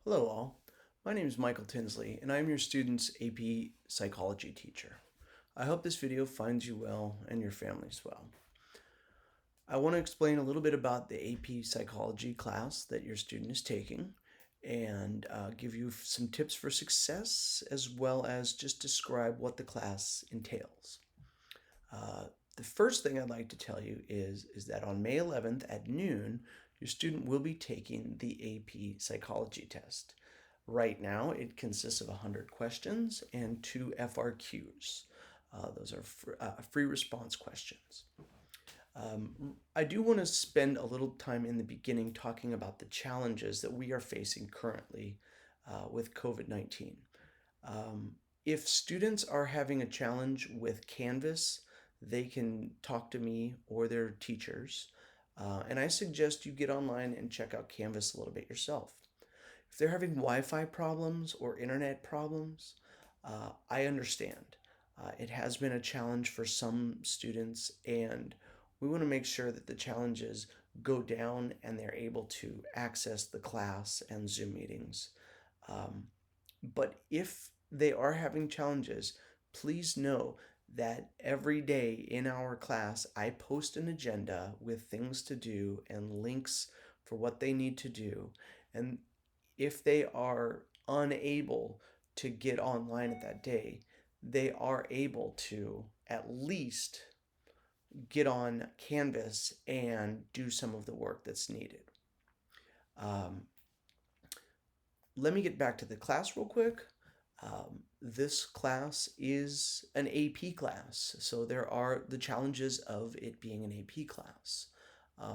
Hello all, my name is Michael Tinsley and I am your student's AP Psychology teacher. I hope this video finds you well and your families well. I want to explain a little bit about the AP Psychology class that your student is taking and give you some tips for success as well as just describe what the class entails. Uh, the first thing I'd like to tell you is that on May 11th at noon, your student will be taking the AP Psychology test. Right now, it consists of 100 questions and 2 FRQs. Those are free response questions. I do want to spend a little time in the beginning talking about the challenges that we are facing currently with COVID-19. Um, if students are having a challenge with Canvas, they can talk to me or their teachers. And I suggest you get online and check out Canvas a little bit yourself. If they're having Wi-Fi problems or internet problems, I understand. It has been a challenge for some students, and we want to make sure that the challenges go down and they're able to access the class and Zoom meetings. Um, but if they are having challenges, please know that every day in our class, I post an agenda with things to do and links for what they need to do. And if they are unable to get online at that day, they are able to at least get on Canvas and do some of the work that's needed. Um, Let me get back to the class real quick. This class is an AP class, so there are the challenges of it being an AP class.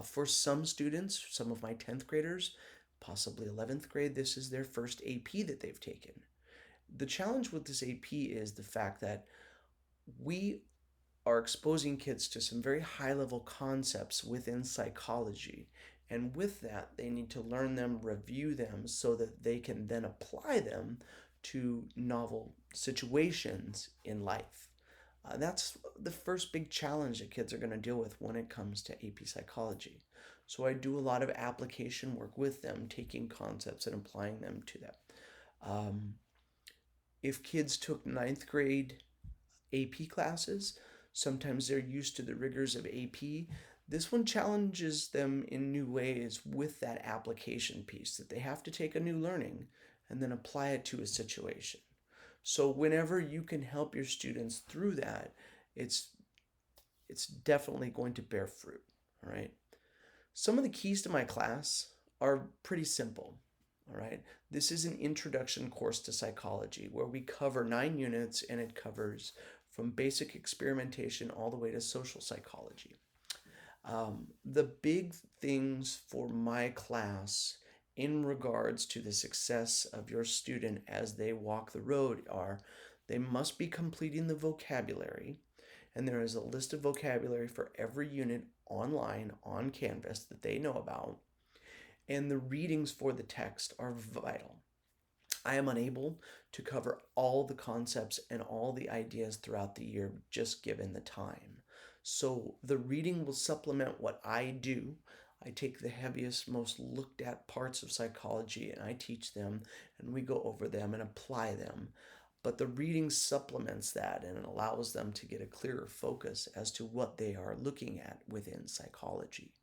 For some students, some of my 10th graders, possibly 11th grade, this is their first AP that they've taken. The challenge with this AP is the fact that we are exposing kids to some very high level concepts within psychology. And with that, they need to learn them, review them, so that they can then apply them to novel situations in life. That's the first big challenge that kids are going to deal with when it comes to AP psychology. So I do a lot of application work with them, taking concepts and applying them to them. Um, if kids took ninth grade AP classes, sometimes they're used to the rigors of AP. This one challenges them in new ways with that application piece that they have to take a new learning and then apply it to a situation. So whenever you can help your students through that, it's it's definitely going to bear fruit, all right? Some of the keys to my class are pretty simple, all right? This is an introduction course to psychology where we cover 9 units and it covers from basic experimentation all the way to social psychology. The big things for my class in regards to the success of your student as they walk the road are they must be completing the vocabulary, and there is a list of vocabulary for every unit online on Canvas that they know about, and the readings for the text are vital. I am unable to cover all the concepts and all the ideas throughout the year just given the time. So the reading will supplement what I do. I take the heaviest, most looked at parts of psychology and I teach them and we go over them and apply them. But the reading supplements that and it allows them to get a clearer focus as to what they are looking at within psychology.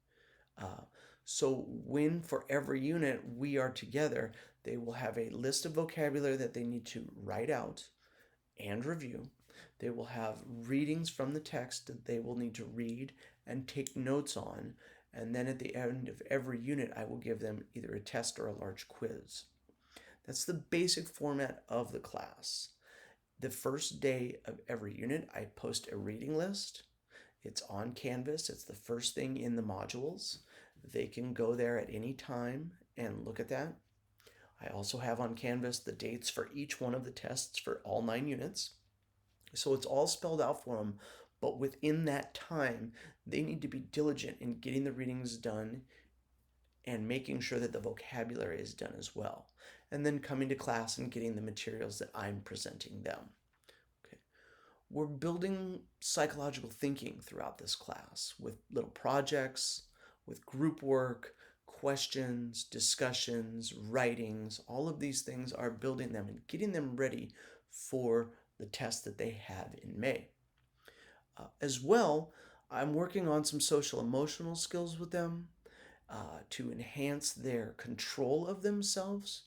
Uh, so when for every unit we are together, they will have a list of vocabulary that they need to write out and review. They will have readings from the text that they will need to read and take notes on. And then at the end of every unit, I will give them either a test or a large quiz. That's the basic format of the class. The first day of every unit, I post a reading list. It's on Canvas. It's the first thing in the modules. They can go there at any time and look at that. I also have on Canvas the dates for each one of the tests for all 9 units. So it's all spelled out for them, but within that time, they need to be diligent in getting the readings done and making sure that the vocabulary is done as well. And then coming to class and getting the materials that I'm presenting them. Okay. We're building psychological thinking throughout this class with little projects, with group work, questions, discussions, writings, all of these things are building them and getting them ready for the test that they have in May. As well, I'm working on some social emotional skills with them to enhance their control of themselves.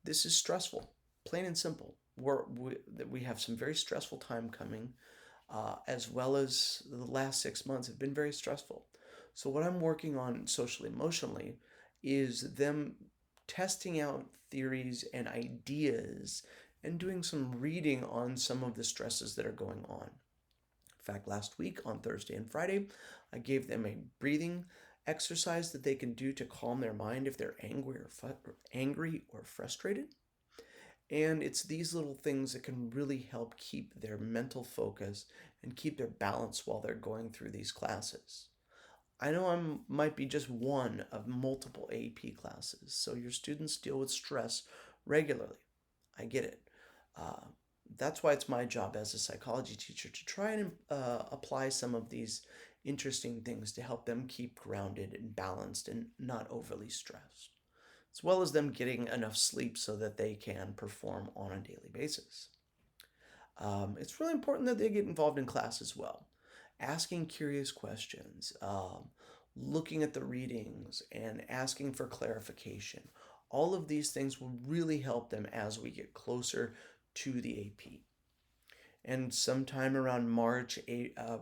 This is stressful, plain and simple. We have some very stressful time coming, as well as the last 6 months have been very stressful. So, what I'm working on socially emotionally is them testing out theories and ideas and doing some reading on some of the stresses that are going on. In fact, last week on Thursday and Friday, I gave them a breathing exercise that they can do to calm their mind if they're angry or frustrated. And it's these little things that can really help keep their mental focus and keep their balance while they're going through these classes. I know I might be just one of multiple AP classes, so your students deal with stress regularly. I get it. Uh, that's why it's my job as a psychology teacher to try and apply some of these interesting things to help them keep grounded and balanced and not overly stressed, as well as them getting enough sleep so that they can perform on a daily basis. It's really important that they get involved in class as well, asking curious questions, looking at the readings, and asking for clarification. All of these things will really help them as we get closer to the AP. And sometime around March,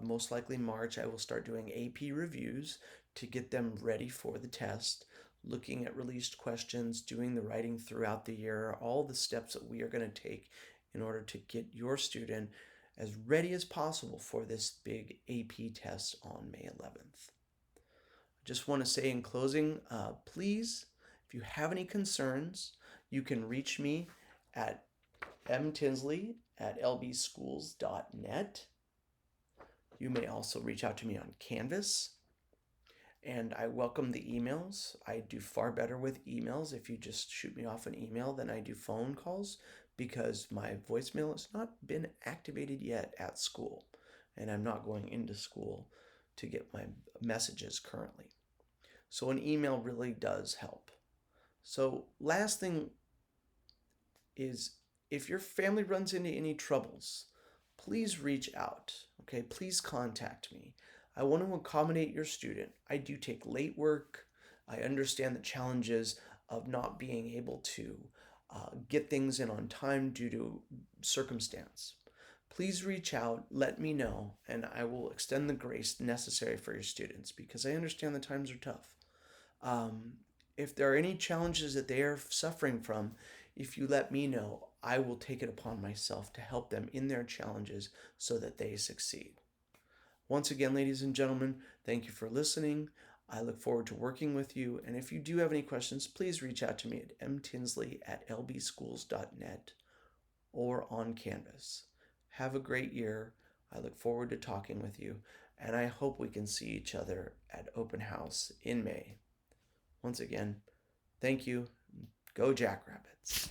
most likely March, I will start doing AP reviews to get them ready for the test, looking at released questions, doing the writing throughout the year, all the steps that we are going to take in order to get your student as ready as possible for this big AP test on May 11th. I just want to say in closing, please, if you have any concerns, you can reach me at mtinsley@lbschools.net. You may also reach out to me on Canvas, and I welcome the emails. I do far better with emails if you just shoot me off an email than I do phone calls, because my voicemail has not been activated yet at school, and I'm not going into school to get my messages currently. So an email really does help. So last thing is, if your family runs into any troubles, please reach out. Okay, please contact me. I want to accommodate your student. I do take late work. I understand the challenges of not being able to get things in on time due to circumstance. Please reach out, let me know, and I will extend the grace necessary for your students, because I understand the times are tough. If there are any challenges that they are suffering from, if you let me know, I will take it upon myself to help them in their challenges so that they succeed. Once again, ladies and gentlemen, thank you for listening. I look forward to working with you, and if you do have any questions, please reach out to me at mtinsley@lbschools.net or on Canvas. Have a great year. I look forward to talking with you, and I hope we can see each other at Open House in May. Once again, thank you. Go Jackrabbits.